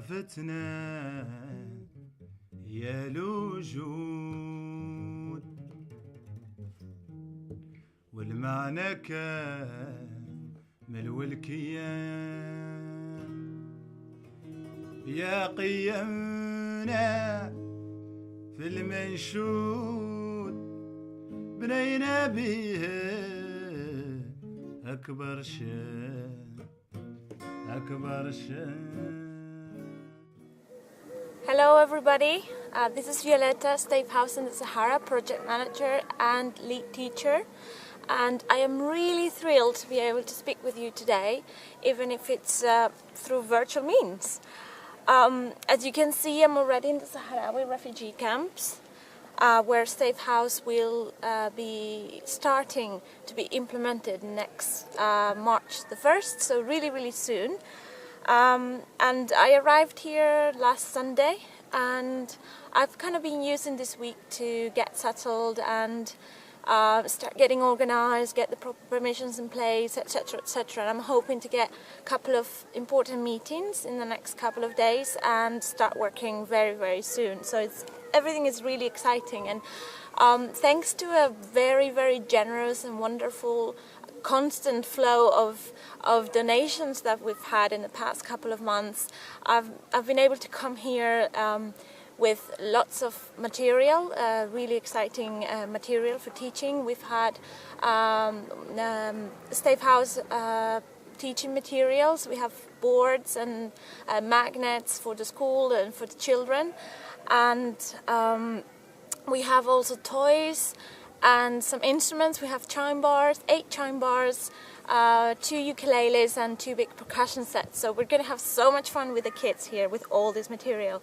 شافتنا يا الوجود والمعنى كامل والكيان يا قيمنا في المنشود بنينا بيها أكبر شان أكبر شان. Hello everybody, this is Violeta, Stave House in the Sahara, project manager and lead teacher, and I am really thrilled to be able to speak with you today, even if it's through virtual means. As you can see, I'm already in the Saharawi refugee camps, where Stave House will be starting to be implemented next March the 1st, so really soon. And I arrived here last Sunday, and I've kind of been using this week to get settled and start getting organised, get the proper permissions in place, etc, etc. And I'm hoping to get a couple of important meetings in the next couple of days and start working very soon. So everything is really exciting, and thanks to a very generous and wonderful constant flow of donations that we've had in the past couple of months, I've been able to come here with lots of material, really exciting material for teaching. We've had Stave House teaching materials. We have boards and magnets for the school and for the children, and we have also toys and some instruments. We have chime bars, 8 chime bars, 2 ukuleles and 2 big percussion sets. So we're going to have so much fun with the kids here with all this material.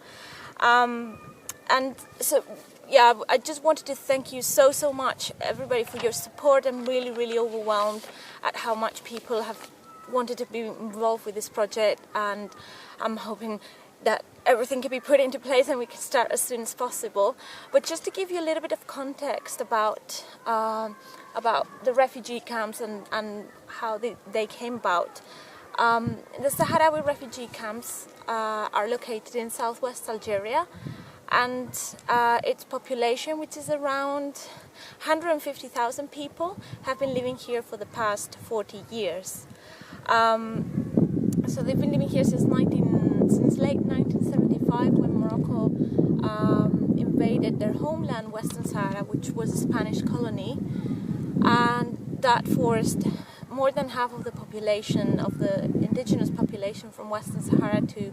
And so, yeah, I just wanted to thank you so much, everybody, for your support. I'm really overwhelmed at how much people have wanted to be involved with this project, and I'm hoping that everything can be put into place and we can start as soon as possible. But just to give you a little bit of context about the refugee camps and how they came about. The Saharawi refugee camps are located in southwest Algeria, and its population, which is around 150,000 people, have been living here for the past 40 years. So they've been living here since late 1975, when Morocco invaded their homeland, Western Sahara, which was a Spanish colony, and that forced more than half of the population, of the indigenous population from Western Sahara, to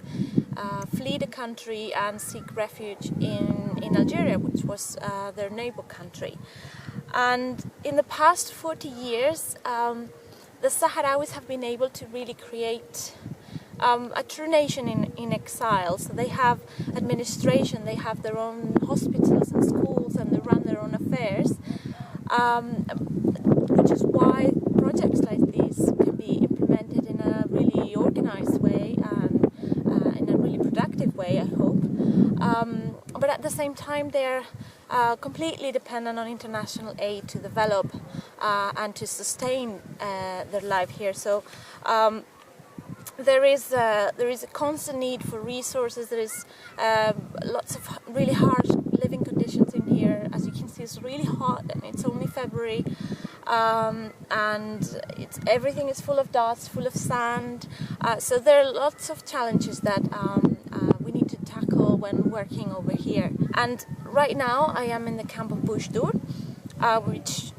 flee the country and seek refuge in Algeria, which was their neighbor country. And in the past 40 years, the Sahrawis have been able to really create a true nation in exile. So they have administration, they have their own hospitals and schools, and they run their own affairs, which is why projects like these can be implemented in a really organised way and in a really productive way, I hope. But at the same time, they're completely dependent on international aid to develop and to sustain their life here. So there is a constant need for resources. There is lots of really harsh living conditions in here. As you can see, it's really hot, and it's only February, and everything is full of dust, full of sand. So there are lots of challenges that we need to tackle when working over here. And right now, I am in the camp of Boujdour, which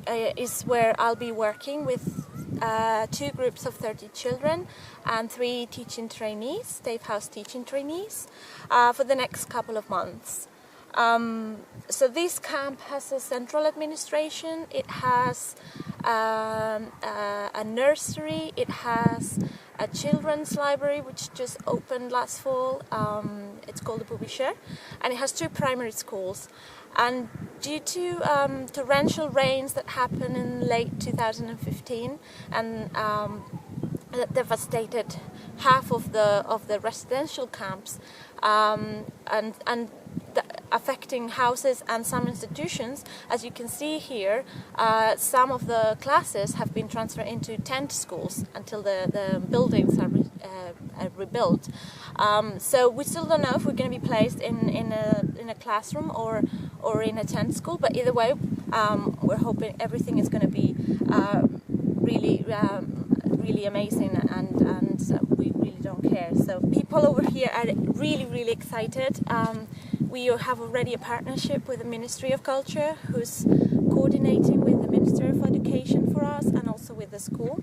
is where I'll be working with 2 groups of 30 children and 3 teaching trainees, Stave House teaching trainees, for the next couple of months. So this camp has a central administration, it has a nursery, it has a children's library which just opened last fall. It's called the Boubicher, and it has 2 primary schools. And due to torrential rains that happened in late 2015 and that devastated half of the residential camps, and affecting houses and some institutions, as you can see here, some of the classes have been transferred into tent schools until the buildings are rebuilt. So we still don't know if we're going to be placed in a classroom or in a tent school, but either way, we're hoping everything is going to be really amazing, and we really don't care. So people over here are really excited. We have already a partnership with the Ministry of Culture, who's coordinating with the Minister of Education for us and also with the school.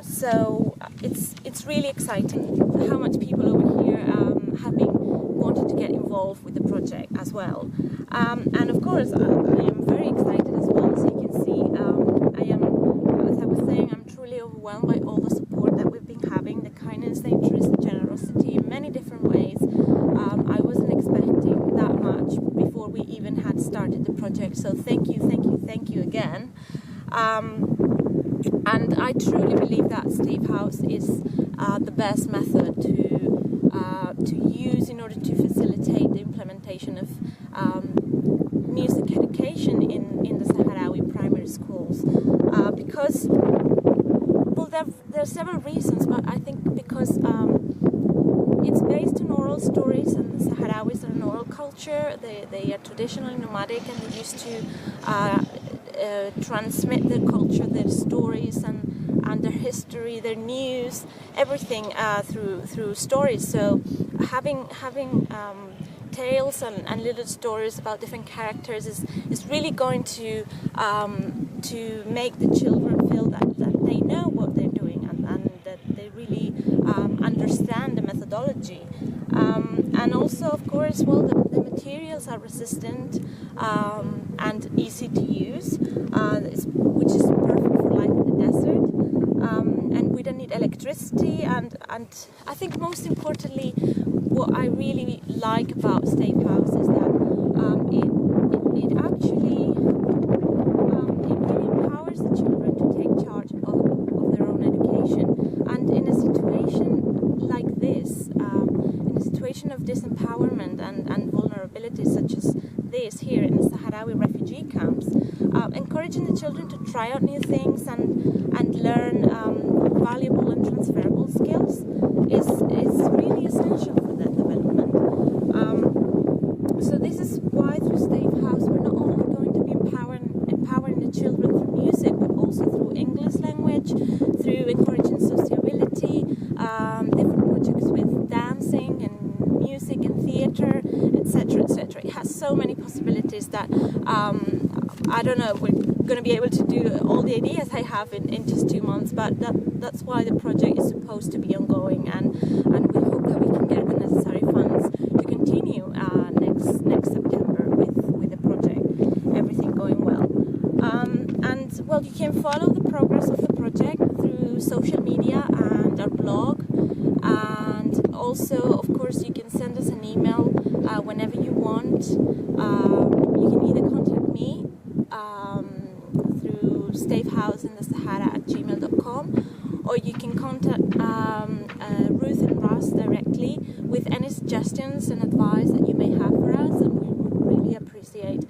So it's really exciting how much people over here have been wanting to get involved with the project as well. And of course, I am very excited as well. As you can see, as I was saying, I'm truly overwhelmed by all the support that we've been having, the kindness, the interest, the generosity in many different ways. I wasn't expecting that much before we even had started the project. So thank you again. And I truly believe that Stave House is the best method to use in order to facilitate the implementation of music education in the Saharawi primary schools. Because, well, there are several reasons, but I think because it's based on oral stories, and the Sahrawis are an oral culture. They are traditionally nomadic, and they used to transmit their culture, their stories, and their history, their news, everything through stories. So having tales and little stories about different characters is really going to make the children feel that they know what they're doing, and that they really understand the methodology. And also, of course, well, the materials are resistant and easy to use, which is perfect for life in the desert. And we don't need electricity. And I think most importantly, what I really like about Stave House is that it actually really empowers the children to take charge of their own education. And in a situation like this, in a situation of disempowerment and vulnerability such as this here in the Saharawi refugee camps, encouraging the children to try out new things and learn valuable and transferable skills is really essential for their development. So this is why through Stave House we're not only going to be empowering the children through music, but also through English language, through encouraging sociability, different projects with dancing and music and theatre, etc., etc. It has so many possibilities that I don't know if we're going to be able to do all the ideas I have in just 2 months, but that's why the project is supposed to be ongoing, and we hope that we can get the necessary funds to continue next September with the project, everything going well. And well, you can follow the progress of the project through social media and our blog, and also, of course, you can send us an email whenever you want. You can either contact me through stavehouseinthe-sahara@gmail.com, or you can contact Ruth and Ross directly with any suggestions and advice that you may have for us, and we would really appreciate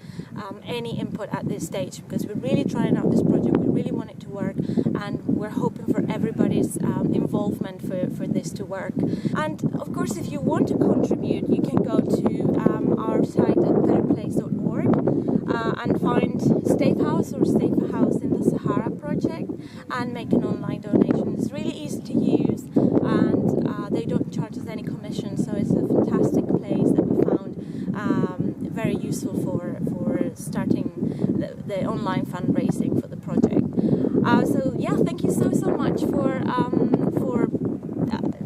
any input at this stage, because we're really trying out this project. We really want it to work, and we're hoping for everybody's involvement for this to work. And of course, if you want to contribute, you can go to our site at betterplace.org and find Stave House or Stave House in the Sahara project and make an online donation. It's really easy to use, and they don't charge us any commission, so it's a fantastic place that we found very useful for starting the online fundraising for the project. So yeah, thank you so much for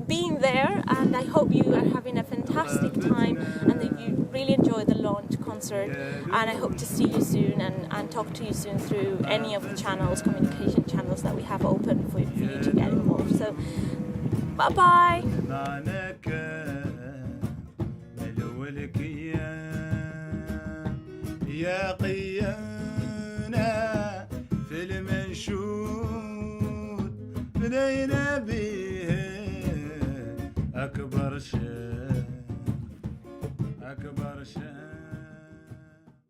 being there, and I hope you are having a fantastic time and that you really enjoy the launch concert, and I hope to see you soon and talk to you soon through any of the channels, communication channels that we have open for you to get involved. So bye bye. يا قيانا في المنشود بدينا به أكبر شيء